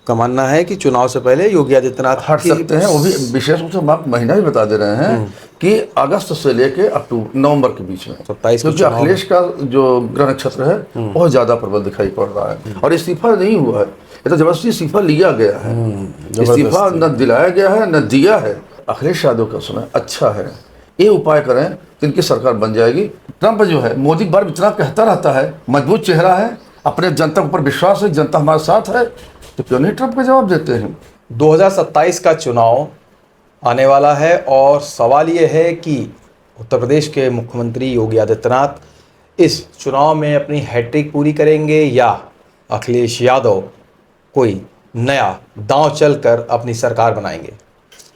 का मानना है कि चुनाव से पहले योगी आदित्यनाथ हट सकते हैं, वो भी विशेष रूप से हम आप महीना ही बता दे रहे हैं कि अगस्त से लेके अक्टूबर नवंबर के बीच में, 27 क्योंकि अखिलेश का जो ग्रह नक्षत्र है बहुत ज्यादा प्रबल दिखाई पड़ रहा है और इस्तीफा नहीं हुआ है, ये तो जबरदस्ती इस्तीफा लिया गया है। इस्तीफा न दिलाया गया है न दिया है। अखिलेश यादव का समय अच्छा है, ये उपाय करें तो इनकी सरकार बन जाएगी। ट्रंप जो है मोदी बार इतना कहता रहता है, मजबूत चेहरा है, अपने जनता के ऊपर विश्वास है, जनता हमारे साथ है, तो क्यों नहीं ट्रंप का जवाब देते हैं। 2027 का चुनाव आने वाला है और सवाल ये है कि उत्तर प्रदेश के मुख्यमंत्री योगी आदित्यनाथ इस चुनाव में अपनी हैट्रिक पूरी करेंगे या अखिलेश यादव कोई नया दांव चलकर अपनी सरकार बनाएंगे।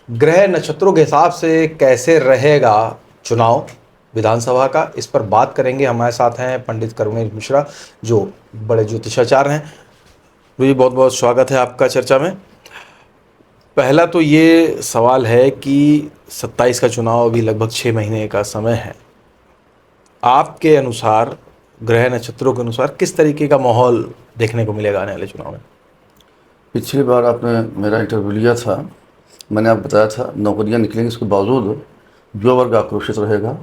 ग्रह नक्षत्रों के हिसाब से कैसे रहेगा चुनाव विधानसभा का, इस पर बात करेंगे। हमारे साथ हैं पंडित करुणेश मिश्रा जो बड़े ज्योतिषाचार्य हैं। जी बहुत बहुत स्वागत है आपका चर्चा में। पहला तो ये सवाल है कि 27 का चुनाव अभी लगभग 6 महीने का समय है। आपके अनुसार ग्रह नक्षत्रों के अनुसार किस तरीके का माहौल देखने को मिलेगा आने वाले चुनाव में? पिछली बार आपने मेरा इंटरव्यू लिया था, मैंने आपको बताया था नौकरियां निकलेंगी, इसके बावजूद जो वर्ग आक्रोशित रहेगा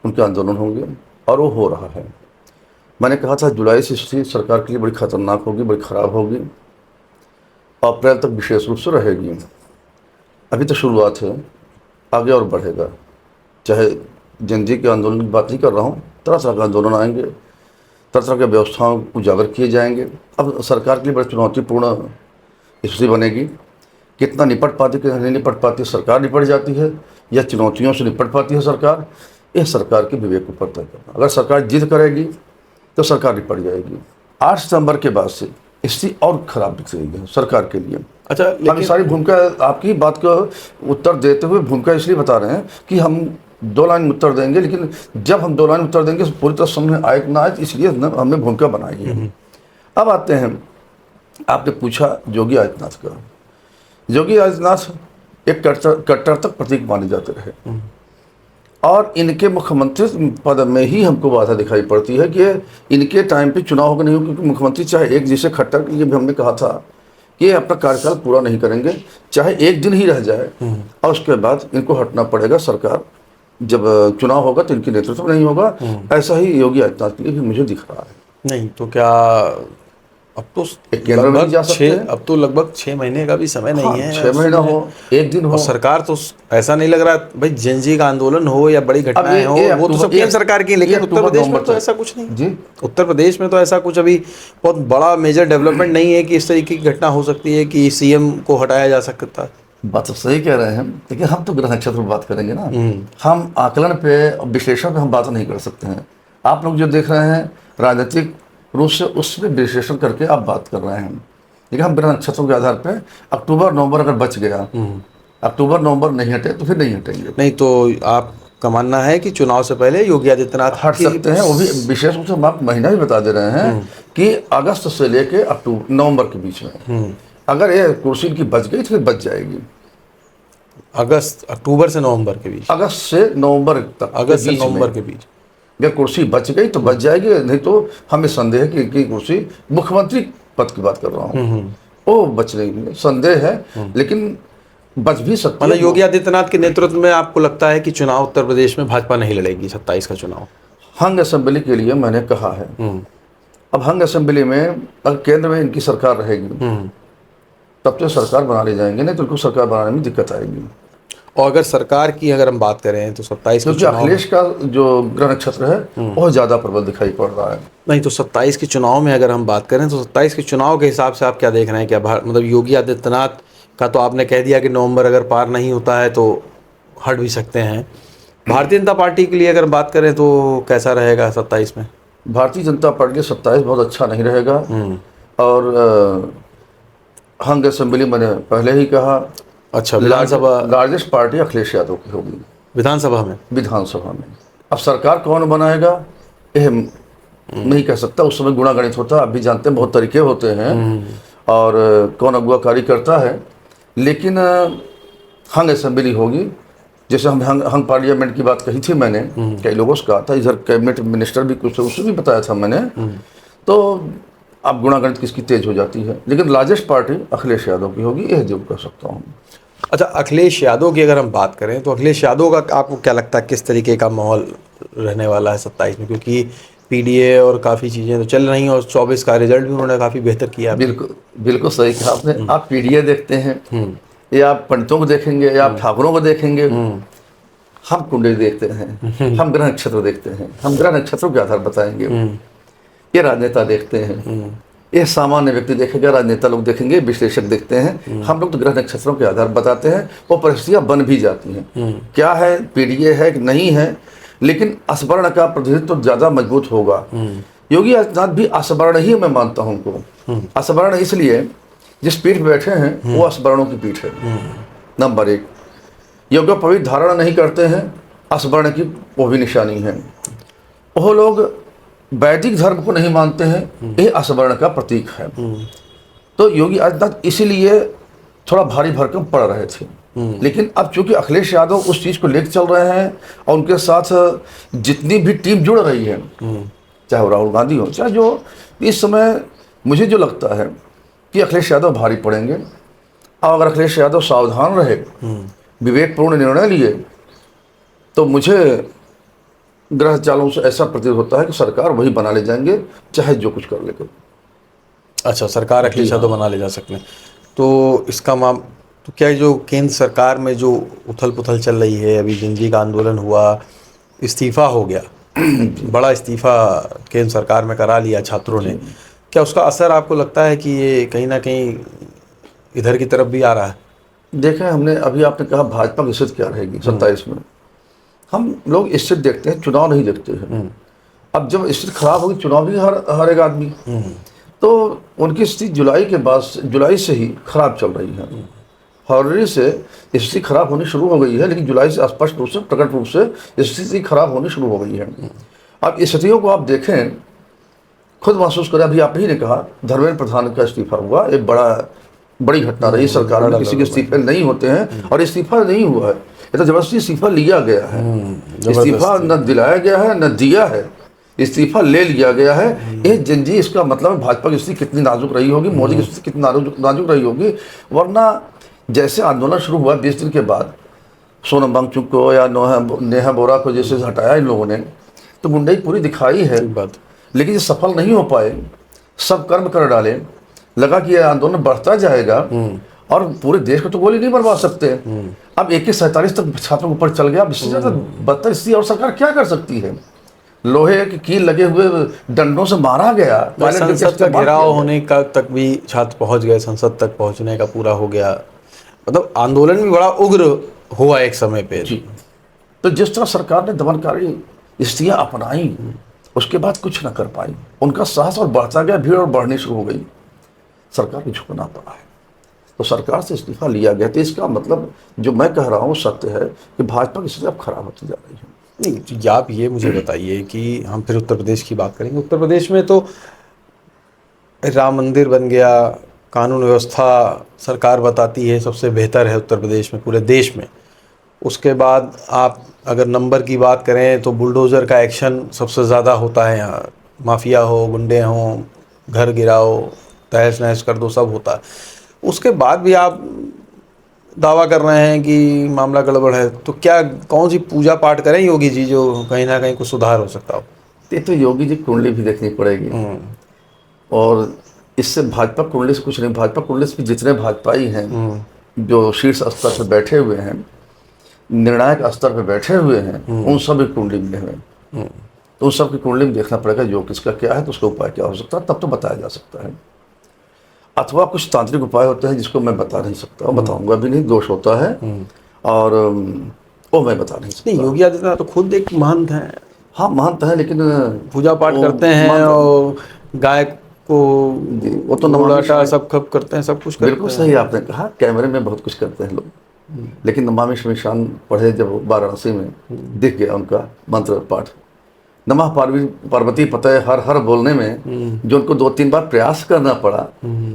उनके आंदोलन होंगे और वो हो रहा है। मैंने कहा था जुलाई से स्थिति सरकार के लिए बड़ी खतरनाक होगी, बड़ी ख़राब होगी, अप्रैल तक विशेष रूप से रहेगी। अभी तो शुरुआत है, आगे और बढ़ेगा। चाहे जनजी के आंदोलन की बात नहीं कर रहा हूँ, तरह तरह के आंदोलन आएंगे, तरह तरह की व्यवस्थाओं उजागर किए जाएंगे। अब सरकार के लिए बड़ी चुनौतीपूर्ण स्थिति बनेगी। कितना निपट पाती, कितना नहीं निपट पाती सरकार, निपट जाती है या चुनौतियों से निपट पाती है सरकार, यह सरकार के विवेक ऊपर तय करना। अगर सरकार जिद करेगी तो सरकार निपट जाएगी। 8 सितंबर के बाद से स्थिति और खराब दिख रही है सरकार के लिए। अच्छा, लेकिन सारी भूमिका आपकी बात का उत्तर देते हुए भूमिका इसलिए बता रहे हैं कि हम 2 लाइन में उत्तर देंगे, लेकिन जब हम 2 लाइन उत्तर देंगे तो पूरी तरह समझ आए ना आए, इसलिए हमने भूमिका बनाई है। अब आते हैं, आपने पूछा योगी आदित्यनाथ का। योगी आदित्यनाथ एक कट्टरतक प्रतीक माने जाते रहे और इनके मुख्यमंत्री पद में ही हमको बाधा दिखाई पड़ती है कि इनके टाइम पे चुनाव होगा नहीं हो, क्योंकि मुख्यमंत्री चाहे एक, जैसे खट्टर के लिए भी हमने कहा था कि ये अपना कार्यकाल पूरा नहीं करेंगे, चाहे एक दिन ही रह जाए और उसके बाद इनको हटना पड़ेगा। सरकार जब चुनाव होगा तो इनके नेतृत्व में नहीं होगा। ऐसा ही योगी आदित्यनाथ के लिए भी मुझे दिख रहा है। नहीं तो क्या अब तो लगभग 6 महीने का भी समय नहीं है। 6 महीना हो, एक दिन हो, और सरकार तो ऐसा नहीं लग रहा भाई जेनजी का आंदोलन हो या बड़ी घटनाएं हो, वो तो सब केंद्र सरकार की, लेकिन उत्तर प्रदेश में तो ऐसा कुछ नहीं जी। उत्तर प्रदेश में तो ऐसा कुछ अभी बहुत बड़ा मेजर डेवलपमेंट नहीं है कि इस तरीके की घटना हो सकती है कि सीएम को हटाया जा सकता है। बात तो सही कह रहे हैं, लेकिन हम तो ग्रह नक्षत्र पर बात करेंगे ना, हम आकलन पे विश्लेषण पे हम बात नहीं कर सकते हैं। आप लोग जो देख रहे हैं राजनीतिक रूप से उसमें विश्लेषण करके आप बात कर रहे हैं, लेकिन हम ग्रह नक्षत्रों के आधार पे अक्टूबर नवंबर अगर बच गया, अक्टूबर नवंबर नहीं हटे तो फिर नहीं हटेंगे। नहीं तो आपका मानना है कि चुनाव से पहले योगी आदित्यनाथ हट सकते हैं, वो भी विशेष रूप से हम आप महीना ही बता दे रहे हैं कि अगस्त से लेके अक्टूबर नवंबर के बीच में अगर ये कुर्सी इनकी बच गई तो फिर बच जाएगी। अक्टूबर से नवंबर के बीच, अगस्त से नवंबर तक, अगस्त से नवंबर के बीच अगर कुर्सी बच गई तो बच जाएगी, नहीं तो हमें संदेह है कि कुर्सी, मुख्यमंत्री पद की बात कर रहा हूँ, वो बच नहीं, संदेह है, लेकिन बच भी सकती है। मतलब योगी आदित्यनाथ के नेतृत्व में आपको लगता है कि चुनाव उत्तर प्रदेश में भाजपा नहीं लड़ेगी 27 का चुनाव? हंग असेंबली के लिए मैंने कहा है। अब हंग असेंबली में अगर केंद्र में इनकी सरकार रहेगी तब तो सरकार बना ले जाएंगे, नहीं तो उनको सरकार बनाने में दिक्कत आएगी। और अगर सरकार की अगर हम बात करें तो 27 क्योंकि अखिलेश का जो ग्रह नक्षत्र है बहुत ज़्यादा प्रबल दिखाई पड़ रहा है। नहीं तो 27 के चुनाव में अगर हम बात करें तो 27 के चुनाव के हिसाब से आप क्या देख रहे हैं? क्या मतलब योगी आदित्यनाथ का तो आपने कह दिया कि नवंबर अगर पार नहीं होता है तो हट भी सकते हैं। भारतीय जनता पार्टी के लिए अगर बात करें तो कैसा रहेगा 27 में? भारतीय जनता पार्टी के 27 बहुत अच्छा नहीं रहेगा। और हंग असेंबली मैंने पहले ही कहा, अच्छा, विधानसभा लार्जेस्ट पार्टी अखिलेश यादव की होगी विधानसभा में। अब सरकार कौन बनाएगा ये नहीं कह सकता, उस समय गुणागणित होता, आप भी जानते हैं बहुत तरीके होते हैं और कौन अगुवाकारी करता है। लेकिन हंग असेंबली होगी, जैसे हम हंग पार्लियामेंट की बात कही थी मैंने, कई लोगों से कहा था, इधर कैबिनेट मिनिस्टर भी कुछ उससे भी बताया था मैंने। तो अब गुणागणित किसकी तेज हो जाती है, लेकिन लार्जेस्ट पार्टी अखिलेश यादव की होगी, यह जरूर कह सकता हूँ। अच्छा, अखिलेश यादव की अगर हम बात करें तो अखिलेश यादव का आपको क्या लगता है किस तरीके का माहौल रहने वाला है 27 में, क्योंकि पीडीए और काफ़ी चीज़ें तो चल रही हैं और 24 का रिजल्ट भी उन्होंने काफ़ी बेहतर किया। बिल्कुल बिल्कुल सही कहा आपने। आप पीडीए देखते हैं या आप पंडितों को देखेंगे या आप ठाकुरों को देखेंगे, हम कुंडली देखते हैं, हम ग्रह नक्षत्र देखते हैं, हम ग्रह नक्षत्रों के आधार बताएंगे। ये राजनेता देखते हैं, ये सामान्य व्यक्ति देखेगा, राजनेता लोग देखेंगे, विश्लेषक देखते हैं, हम लोग तो ग्रह नक्षत्रों के आधार बताते हैं। वो परिस्थितियां बन भी जाती हैं, क्या है पीडीए है कि नहीं है, लेकिन असवर्ण का प्रतिनिधित्व तो ज़्यादा मजबूत होगा। योगी आदित्यनाथ भी असवर्ण ही मैं मानता हूँ उनको। असवर्ण इसलिए जिस पीठ पे बैठे हैं वो असवर्णों की पीठ है। नंबर 1, योग्य पवित्र धारण नहीं करते हैं, असवर्ण की वो भी निशानी है। वो लोग वैदिक धर्म को नहीं मानते हैं, ये असवर्ण का प्रतीक है। तो योगी आदित्यनाथ इसीलिए थोड़ा भारी भरकम पड़ रहे थे। लेकिन अब चूंकि अखिलेश यादव उस चीज़ को लेकर चल रहे हैं और उनके साथ जितनी भी टीम जुड़ रही है, चाहे वो राहुल गांधी हो, चाहे जो इस समय मुझे जो लगता है कि अखिलेश यादव भारी पड़ेंगे। और अगर अखिलेश यादव सावधान रहे, विवेकपूर्ण निर्णय लिए, तो मुझे ग्रह चालों से ऐसा प्रतीत होता है कि सरकार वही बना ले जाएंगे, चाहे जो कुछ कर लेकर। अच्छा, सरकार अखिलेश यादव बना ले जा सकते हैं। तो इसका तो क्या जो केंद्र सरकार में जो उथल पुथल चल रही है, अभी जिंदगी का आंदोलन हुआ, इस्तीफा हो गया बड़ा इस्तीफा केंद्र सरकार में करा लिया छात्रों ने, क्या उसका असर आपको लगता है कि ये कहीं ना कहीं इधर की तरफ भी आ रहा है? देखें, हमने अभी आपने कहा भाजपा की स्थिति क्या रहेगी 27 में। हम लोग स्थिति देखते हैं, चुनाव नहीं देखते हैं। अब जब स्थिति खराब होगी, चुनाव भी हारेगा आदमी। तो उनकी स्थिति जुलाई से ही खराब चल रही है। फरवरी से स्थिति खराब होनी शुरू हो गई है, लेकिन जुलाई से स्पष्ट रूप से, प्रकट रूप से स्थिति खराब होनी शुरू हो गई है। अब स्थितियों को आप देखें, खुद महसूस करें। अभी आप ही ने कहा धर्मेंद्र प्रधान का इस्तीफा हुआ, एक बड़ी घटना रही। सरकार में किसी के इस्तीफे नहीं होते हैं, और इस्तीफा नहीं हुआ है, ये तो जबरदस्ती इस्तीफा लिया गया है। इस्तीफा न दिलाया गया है न दिया है, इस्तीफा ले लिया गया है। ये जी इसका मतलब भाजपा की स्थिति कितनी नाजुक रही होगी, मोदी की स्थिति कितनी नाजुक रही होगी। वरना जैसे आंदोलन शुरू हुआ 20 दिन के बाद, सोनम वांगचुक को या नेहा बोरा को जैसे हटाया इन लोगों ने, तो गुंडाई पूरी दिखाई है। लेकिन ये सफल नहीं हो पाए, सब कर्म कर डाले, लगा कि यह आंदोलन बढ़ता जाएगा और पूरे देश को तो गोली नहीं मरवा सकते। अब 2147 तक छात्रों के ऊपर चल गया। इससे ज़्यादा बदतर स्थिति और सरकार क्या कर सकती है? लोहे की कील लगे हुए डंडों से मारा गया। संसद का घेराव होने का तक भी छात्र पहुंच गए, संसद तक पहुंचने का पूरा हो गया। मतलब आंदोलन भी बड़ा उग्र हुआ एक समय पे। तो जिस तरह सरकार ने दमनकारी स्थितियाँ अपनाई, उसके बाद कुछ न कर पाई। उनका साहस और बढ़ता गया, भीड़ और बढ़नी शुरू हो गई, सरकार को झुकना पड़ा है। तो सरकार से इस्तीफा लिया गया। तो इसका मतलब जो मैं कह रहा हूँ सत्य है कि भाजपा की स्थिति अब खराब होती जा रही है। नहीं, आप ये मुझे बताइए कि हम फिर उत्तर प्रदेश की बात करेंगे। उत्तर प्रदेश में तो राम मंदिर बन गया, कानून व्यवस्था सरकार बताती है सबसे बेहतर है उत्तर प्रदेश में, पूरे देश में। उसके बाद आप अगर नंबर की बात करें तो बुलडोज़र का एक्शन सबसे ज़्यादा होता है यहाँ। माफिया हो, गुंडे हों, घर गिराओ, तहस नहस कर दो, सब होता है। उसके बाद भी आप दावा कर रहे हैं कि मामला गड़बड़ है। तो क्या कौन सी पूजा पाठ करें योगी जी जो कहीं ना कहीं कुछ सुधार हो सकता हो? ये तो योगी जी कुंडली भी देखनी पड़ेगी। और इससे भाजपा कुंडली से कुछ नहीं। भाजपा कुंडली से जितने भाजपाई हैं जो शीर्ष स्तर पर बैठे हुए हैं, निर्णायक स्तर पर बैठे हुए हैं, उन सब की कुंडली मिले हुए। तो उन सब की कुंडली में देखना पड़ेगा जो किसका क्या है, तो उसका उपाय क्या हो सकता है, तब तो बताया जा सकता है। अथवा कुछ तांत्रिक उपाय होते हैं जिसको मैं बता नहीं सकता, बताऊंगा भी नहीं, दोष होता है, और वो मैं बता नहीं सकता। योगी आदित्यनाथ तो खुद एक महंत हैं। हाँ, महंत है, लेकिन पूजा पाठ करते हैं और गाय को वो तो नमाटा सब खप करते हैं, सब कुछ करते हैं। बिल्कुल सही आपने कहा, कैमरे में बहुत कुछ करते हैं लोग। लेकिन नमामि शमशान पढ़े जब वाराणसी में, दिख गया उनका मंत्र पाठ, नमः पार्वती पते हर हर बोलने में जो उनको 2-3 बार प्रयास करना पड़ा,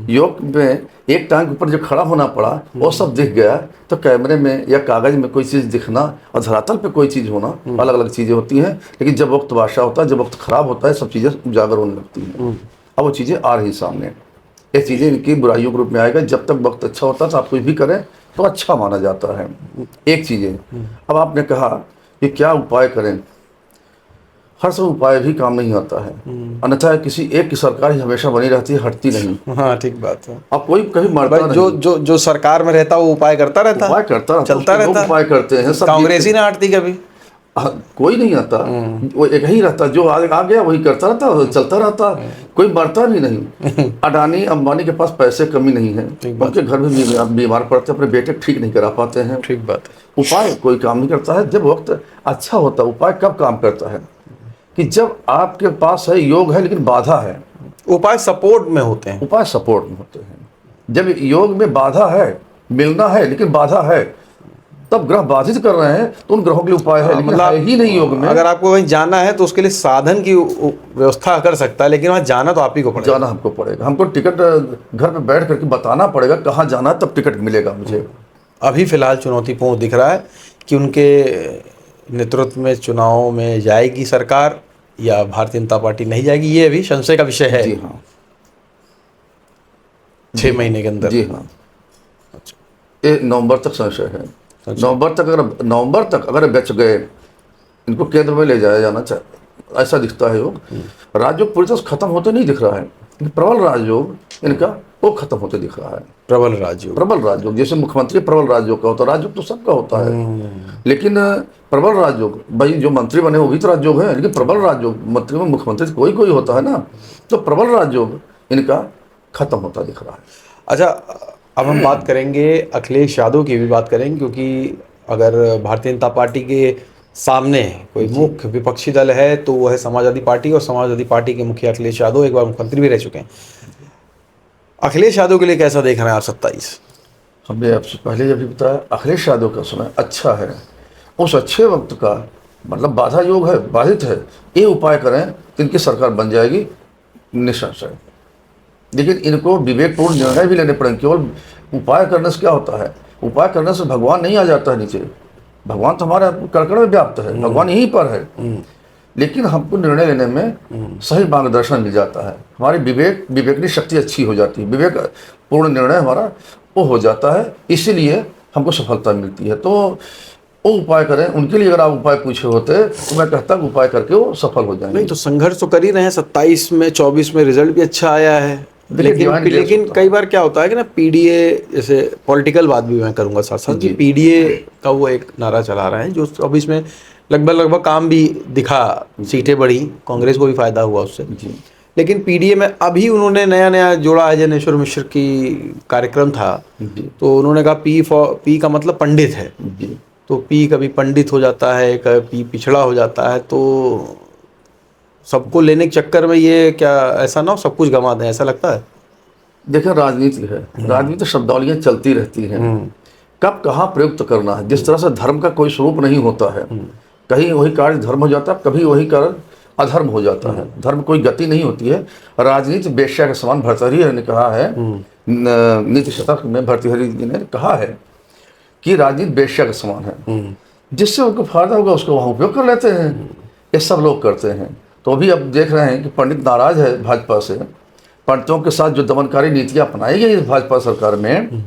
योग में एक टांग ऊपर जो खड़ा होना पड़ा, वो सब दिख गया। तो कैमरे में या कागज में कोई चीज़ दिखना और धरातल पे कोई चीज़ होना अलग अलग चीज़ें होती हैं। लेकिन जब वक्त बादशाह होता है, जब वक्त खराब होता है, सब चीज़ें उजागर होने लगती हैं। अब वो चीज़ें आ रही सामने। ये चीज़ें इनकी बुराइयों के रूप में आएगा। जब तक वक्त अच्छा होता है तो आप कुछ भी करें तो अच्छा माना जाता है। एक चीज़ें, अब आपने कहा कि क्या उपाय करें, हर सब उपाय भी काम नहीं आता है, अन्यथा किसी एक की सरकार ही हमेशा बनी रहती है, हटती नहीं। हाँ, ठीक बात है। अब कोई कभी मरता भाई नहीं। जो सरकार में रहता वो उपाय करता रहता, उपाय करता रहता, चलता उसके लोग रहता। उपाय करते हैं सब। कांग्रेसी ना हटती कभी। कोई नहीं आता, वो एक ही रहता, जो आ गया वही करता रहता, चलता रहता, कोई मरता भी नहीं। अडानी अंबानी के पास पैसे कमी नहीं है, ठीक बात उनके घर में बीमार पड़ते हैं, अपने बेटे ठीक नहीं करा पाते हैं। ठीक बात है। उपाय कोई काम नहीं करता है। जब वक्त अच्छा होता है, उपाय कब काम करता है कि जब आपके पास है, योग है लेकिन बाधा है। उपाय सपोर्ट में होते हैं। उपाय सपोर्ट में होते हैं। जब योग में बाधा है, मिलना है लेकिन बाधा है, तब ग्रह बाधित कर रहे हैं तो उन ग्रहों के लिए उपाय है, लेकिन मतलब है ही नहीं योग में। अगर आपको कहीं जाना है तो उसके लिए साधन की व्यवस्था कर सकता है, लेकिन वहाँ जाना तो आप ही को पड़ेगा। जाना हमको पड़ेगा, हमको टिकट घर पे बैठ करके बताना पड़ेगा कहाँ जाना है, तब टिकट मिलेगा मुझे। अभी फिलहाल चुनौतीपूर्ण दिख रहा है कि उनके नेतृत्व में चुनाव में जाएगी सरकार या भारतीय जनता पार्टी नहीं जाएगी, ये अभी संशय का विषय है। जी हाँ, 6 महीने के अंदर। जी हाँ। ये नवंबर तक संशय है। नवंबर तक अगर बच गए, इनको केंद्र में ले जाया जाना चाहिए, ऐसा दिखता है योग। राजयोग पूरी तरह से खत्म होते नहीं दिख रहा है, प्रबल राजयोग इनका वो खत्म होते दिख रहा है। प्रबल राजयोग, प्रबल राजयोग, जैसे मुख्यमंत्री प्रबल राजयोग का होता है, राजयोग तो सबका होता है, लेकिन प्रबल राजयोग, भाई जो मंत्री बने वो भी तो राजयोग है, लेकिन प्रबल राजयोग मंत्री में मुख्यमंत्री कोई कोई होता है ना, तो प्रबल राजयोग इनका खत्म होता दिख रहा है। अच्छा, अब हम बात करेंगे अखिलेश यादव की भी बात करेंगे, क्योंकि अगर भारतीय जनता पार्टी के सामने कोई मुख्य विपक्षी दल है तो वो है समाजवादी पार्टी, और समाजवादी पार्टी के मुखिया अखिलेश यादव एक बार मुख्यमंत्री भी रह चुके हैं। अखिलेश यादव के लिए कैसा देख रहे हैं आप 27? हमने आपसे पहले जब भी बताया, अखिलेश यादव का समय अच्छा है। उस अच्छे वक्त का मतलब बाधा योग है, बाधित है, ये उपाय करें तो इनकी सरकार बन जाएगी निसंशय। लेकिन इनको विवेकपूर्ण निर्णय भी लेने पड़ेंगे। केवल उपाय करने से क्या होता है? उपाय करने से भगवान नहीं आ जाता है नीचे, भगवान तो हमारे कण में व्याप्त है, भगवान यहीं पर है। लेकिन हमको निर्णय लेने में सही मार्गदर्शन मिल जाता है, हमारी विवेकनी शक्ति अच्छी हो जाती है, विवेक पूर्ण निर्णय हमारा वो हो जाता है, इसीलिए हमको सफलता मिलती है। तो वो उपाय करें, उनके लिए अगर आप उपाय पूछे होते तो मैं कहता कि उपाय करके वो सफल हो जाएंगे। नहीं तो संघर्ष तो कर ही रहे हैं, 27 में 24 में रिजल्ट भी अच्छा आया है, लेकिन कई बार क्या होता है कि ना पीडीए, जैसे पॉलिटिकल बात भी मैं करूंगा साथ साथ, कि पीडीए का वो एक नारा चला रहे हैं जो 24 में लगभग काम भी दिखा, सीटें बढ़ी, कांग्रेस को भी फायदा हुआ उससे। लेकिन पीडीए में अभी उन्होंने नया जोड़ा है, जनेश्वर मिश्र की कार्यक्रम था, तो उन्होंने कहा पी का मतलब पंडित है, तो पी कभी पंडित हो जाता है, कभी पिछड़ा हो जाता है, तो सबको लेने के चक्कर में ये क्या ऐसा ना हो सब कुछ गंवा दें, ऐसा लगता है? देखिए, राजनीति है, राजनीति शब्दावलियाँ चलती रहती हैं, कब कहाँ प्रयुक्त करना है। जिस तरह से धर्म का कोई स्वरूप नहीं होता है, कहीं वही कार्य धर्म हो जाता है, कभी वही कार्य अधर्म हो जाता है, धर्म कोई गति नहीं होती है। राजनीति बेश्या के समान, भर्तृहरि ने कहा है, नीति शतक में भर्तृहरि जी ने कहा है कि राजनीति बेश्या के समान है, जिससे उनको फायदा होगा उसको वहाँ उपयोग कर लेते हैं, ये सब लोग करते हैं। तो अभी अब देख रहे हैं कि पंडित नाराज है भाजपा से, पंडितों के साथ जो दमनकारी नीतियाँ अपनाई गई इस भाजपा सरकार में,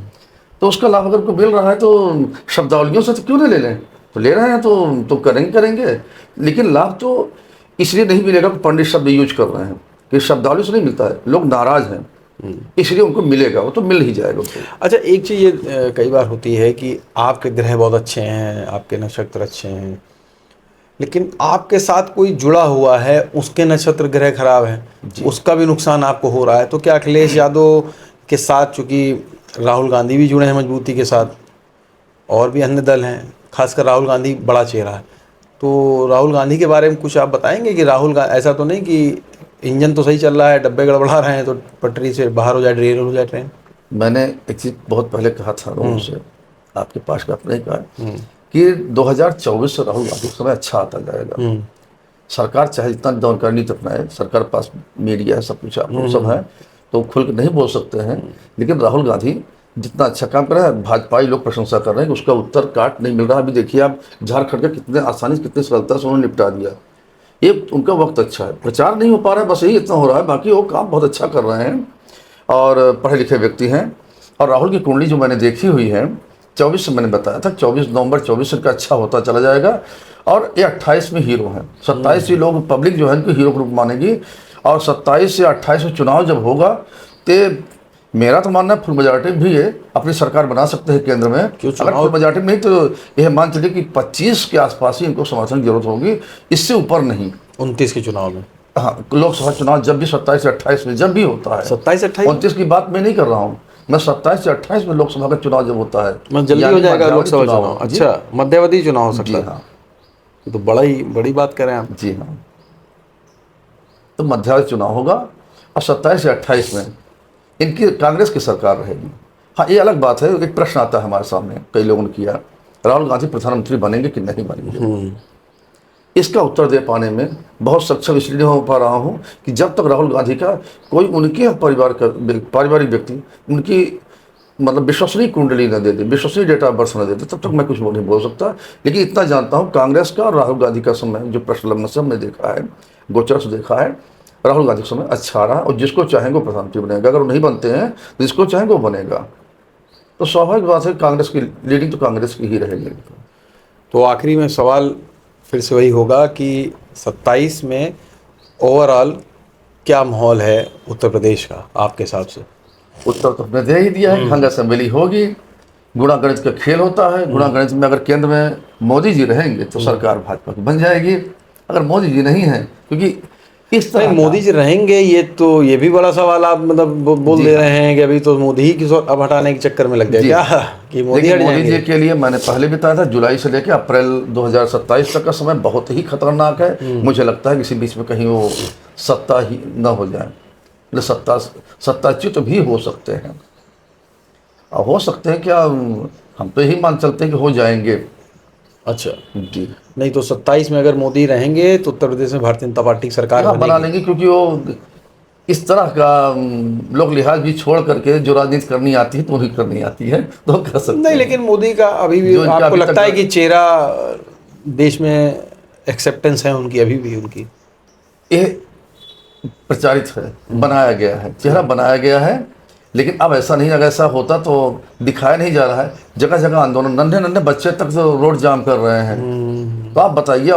तो उसका लाभ अगर को मिल रहा है तो शब्दावलियों से तो क्यों नहीं ले लें, तो ले रहे हैं तो करेंगे। लेकिन लाभ तो इसलिए नहीं मिलेगा कि पंडित शब्द यूज कर रहे हैं, कि शब्दावली से नहीं मिलता है, लोग नाराज हैं इसलिए उनको मिलेगा, वो तो मिल ही जाएगा उनको। अच्छा, एक चीज़ ये कई बार होती है कि आपके ग्रह बहुत अच्छे हैं, आपके नक्षत्र अच्छे हैं, लेकिन आपके साथ कोई जुड़ा हुआ है, उसके नक्षत्र ग्रह खराब है, उसका भी नुकसान आपको हो रहा है। तो क्या अखिलेश यादव के साथ, चूँकि राहुल गांधी भी जुड़े हैं मजबूती के साथ, और भी अन्य दल हैं, खासकर राहुल गांधी बड़ा चेहरा है, तो राहुल गांधी के बारे में कुछ आप बताएंगे कि ऐसा तो नहीं कि इंजन तो सही चल रहा है, डब्बे गड़बड़ा रहे हैं तो पटरी से बाहर हो जाए, ड्रेन हो जाए ट्रेन? मैंने एक चीज़ बहुत पहले कहा था उनसे, आपके पास का अपने कहा कि 2024 से राहुल गांधी समय अच्छा आता जाएगा। सरकार चाहे जितना दमनकारी नीति अपनाए, सरकार पास मीडिया है, सब कुछ आप लोग सब है, तो खुल के नहीं बोल सकते हैं, लेकिन राहुल गांधी जितना अच्छा काम कर रहा है, भाजपाई लोग प्रशंसा कर रहे हैं कि उसका उत्तर काट नहीं मिल रहा। अभी देखिए आप झारखंड के कितने आसानी से, कितने सरलता से उन्होंने निपटा दिया। ये उनका वक्त अच्छा है, प्रचार नहीं हो पा रहा है, बस यही इतना हो रहा है, बाकी वो काम बहुत अच्छा कर रहे हैं और पढ़े लिखे व्यक्ति हैं। और राहुल की कुंडली जो मैंने देखी हुई है, 24 से मैंने बताया था, 24 नवंबर 24 का अच्छा होता चला जाएगा। और ये 28 में हीरो हैं, 27 से लोग पब्लिक जो है इनको हीरो के रूप मानेगी, और 27 से 28 में चुनाव जब होगा तो मेरा तो मानना है फुल मेजॉरिटी भी है, अपनी सरकार बना सकते हैं केंद्र में। अगर फुल मेजॉरिटी नहीं तो यह मान चलिए कि 25 के आसपास ही इनको समर्थन की जरूरत होगी, इससे ऊपर नहीं। 29 के चुनाव में, हाँ, लोकसभा चुनाव जब भी 27 से 28 में जब भी होता है, 27 28 29 की बात मैं नहीं कर रहा हूँ, मैं 27 से 28 में लोकसभा का चुनाव जब होता है, मतलब जल्दी हो जाएगा लोकसभा चुनाव। अच्छा, मध्यावधि चुनाव हो सकता जी है। हाँ, तो बड़ी बात करें आप। जी हाँ, तो मध्यावधि चुनाव होगा और 27 से 28 में इनकी कांग्रेस की सरकार रहेगी। हाँ, ये अलग बात है, एक प्रश्न आता है हमारे सामने, कई लोगों ने किया, राहुल गांधी प्रधानमंत्री बनेंगे कि नहीं बनेंगे। इसका उत्तर दे पाने में बहुत सक्षम इसलिए नहीं हो पा रहा हूँ कि जब तक राहुल गांधी का कोई उनके पारिवारिक व्यक्ति उनकी मतलब विश्वसनीय कुंडली न दे दे, विश्वसनीय डेटा ऑफ बर्थ न दे दे, तब तक मैं कुछ नहीं बोल सकता। लेकिन इतना जानता हूँ, कांग्रेस का और राहुल गांधी का समय जो प्रश्न से हमने देखा है, गोचर से देखा है, राहुल गांधी का समय अच्छा रहा और जिसको चाहेंगे वो प्रधानमंत्री बनेगा। अगर वो नहीं बनते हैं तो जिसको चाहेंगे वो बनेगा। तो स्वाभाविक बात है कांग्रेस की लीडिंग तो कांग्रेस की ही रहेगी। तो आखिरी में सवाल फिर से वही होगा कि 27 में ओवरऑल क्या माहौल है उत्तर प्रदेश का आपके हिसाब से? उत्तर तो हमने दे ही दिया है, हंग असेंबली होगी, गुणा गणित का खेल होता है। गुणा गणित में अगर केंद्र में मोदी जी रहेंगे तो सरकार भाजपा की बन जाएगी। अगर मोदी जी नहीं है, क्योंकि इस तरह मोदी जी रहेंगे, ये भी बड़ा सवाल आप मतलब बोल दे रहे हैं कि अभी तो मोदी ही की अब हटाने के चक्कर में लग जाएगा क्या कि मोदी हट मोदी जी जाएंगे? के लिए मैंने पहले बताया था, जुलाई से लेकर अप्रैल 2027 तक का समय बहुत ही खतरनाक है। मुझे लगता है किसी बीच में कहीं वो सत्ता ही न हो जाए, सत्ताच्युत भी हो सकते हैं। और हो सकते हैं क्या, हम तो यही मान चलते हैं कि हो जाएंगे। अच्छा जी, नहीं तो 27 में अगर मोदी रहेंगे तो उत्तर प्रदेश में भारतीय जनता पार्टी की सरकार बना लेंगे, क्योंकि वो इस तरह का लोग लिहाज भी छोड़ करके जो राजनीति करनी आती है तो वही करनी आती है, तो कर सकते नहीं। लेकिन मोदी का अभी भी आपको लगता है कि चेहरा देश में एक्सेप्टेंस है उनकी, अभी भी उनकी ये प्रचारित है, बनाया गया है, चेहरा बनाया गया है। लेकिन अब ऐसा नहीं, अगर ऐसा होता तो दिखाया नहीं जा रहा है। जगह जगह आंदोलन, नन्हे नन्हे बच्चे तक तो रोड जाम कर रहे हैं। तो आप बताइए,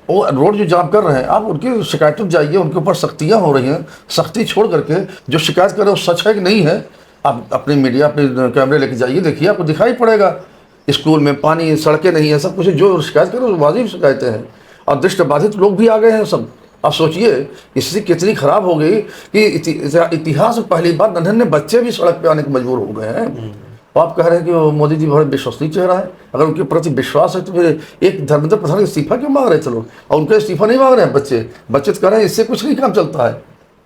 वो रोड जो जाम कर रहे हैं, आप उनकी शिकायतों पर जाइए, उनके ऊपर सख्तियाँ हो रही हैं। सख्ती छोड़ करके जो शिकायत कर रहे हैं वो सच है कि नहीं है, आप अपनी मीडिया अपने कैमरे लेके जाइए, देखिए, आपको दिखाई पड़ेगा। स्कूल में पानी, सड़कें नहीं है, सब कुछ जो शिकायत करो वाजिब शिकायतें हैं। और दृष्टिबाधित लोग भी आ गए हैं सब। आप सोचिए स्थिति कितनी खराब हो गई कि इतिहास में पहली बार नन्हे बच्चे भी सड़क पे आने को मजबूर हो गए हैं। तो आप कह रहे हैं कि वो मोदी जी बहुत विश्वसनीय चेहरा है। अगर उनके प्रति विश्वास है तो फिर एक धर्मेंद्र प्रधान इस्तीफा क्यों मांग रहे थे लोग? और उनका इस्तीफा नहीं मांग रहे हैं बच्चे तो कह रहे हैं इससे कुछ नहीं काम चलता है,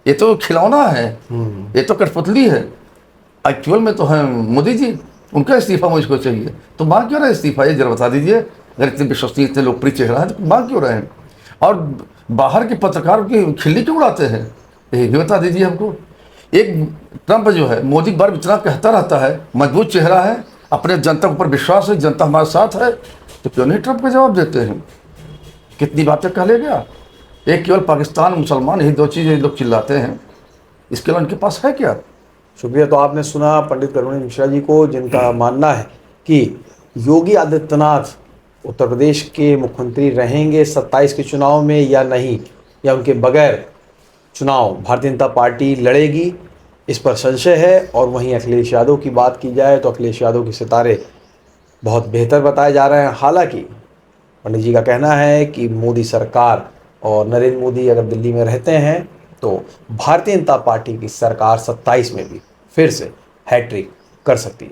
ये तो खिलौना है, ये तो कठपुतली है। एक्चुअल में तो है मोदी जी, उनका इस्तीफा मुझको चाहिए। तो मांग क्यों रहे इस्तीफा, ये जरा बता दीजिए। अगर इतने विश्वसनीय, इतने लोकप्रिय चेहरा है तो मांग क्यों रहे हैं? और बाहर के पत्रकार की खिल्ली क्यों उड़ाते हैं, ये भी बता दीजिए हमको। एक ट्रंप जो है, मोदी बार इतना कहता रहता है, मजबूत चेहरा है, अपने जनता के ऊपर विश्वास है, जनता हमारे साथ है, तो क्यों नहीं ट्रंप का जवाब देते हैं? कितनी बातें कह ले गया। एक केवल पाकिस्तान, मुसलमान, यही दो चीज़ें लोग चिल्लाते हैं, इसके अलावा उनके पास है क्या? शुक्रिया। तो आपने सुना पंडित करुणेश मिश्रा जी को, जिनका मानना है कि योगी आदित्यनाथ उत्तर प्रदेश के मुख्यमंत्री रहेंगे 27 के चुनाव में या नहीं, या उनके बगैर चुनाव भारतीय जनता पार्टी लड़ेगी, इस पर संशय है। और वहीं अखिलेश यादव की बात की जाए तो अखिलेश यादव के सितारे बहुत बेहतर बताए जा रहे हैं। हालांकि पंडित जी का कहना है कि मोदी सरकार और नरेंद्र मोदी अगर दिल्ली में रहते हैं तो भारतीय जनता पार्टी की सरकार 27 में भी फिर से हैट्रिक कर सकती है।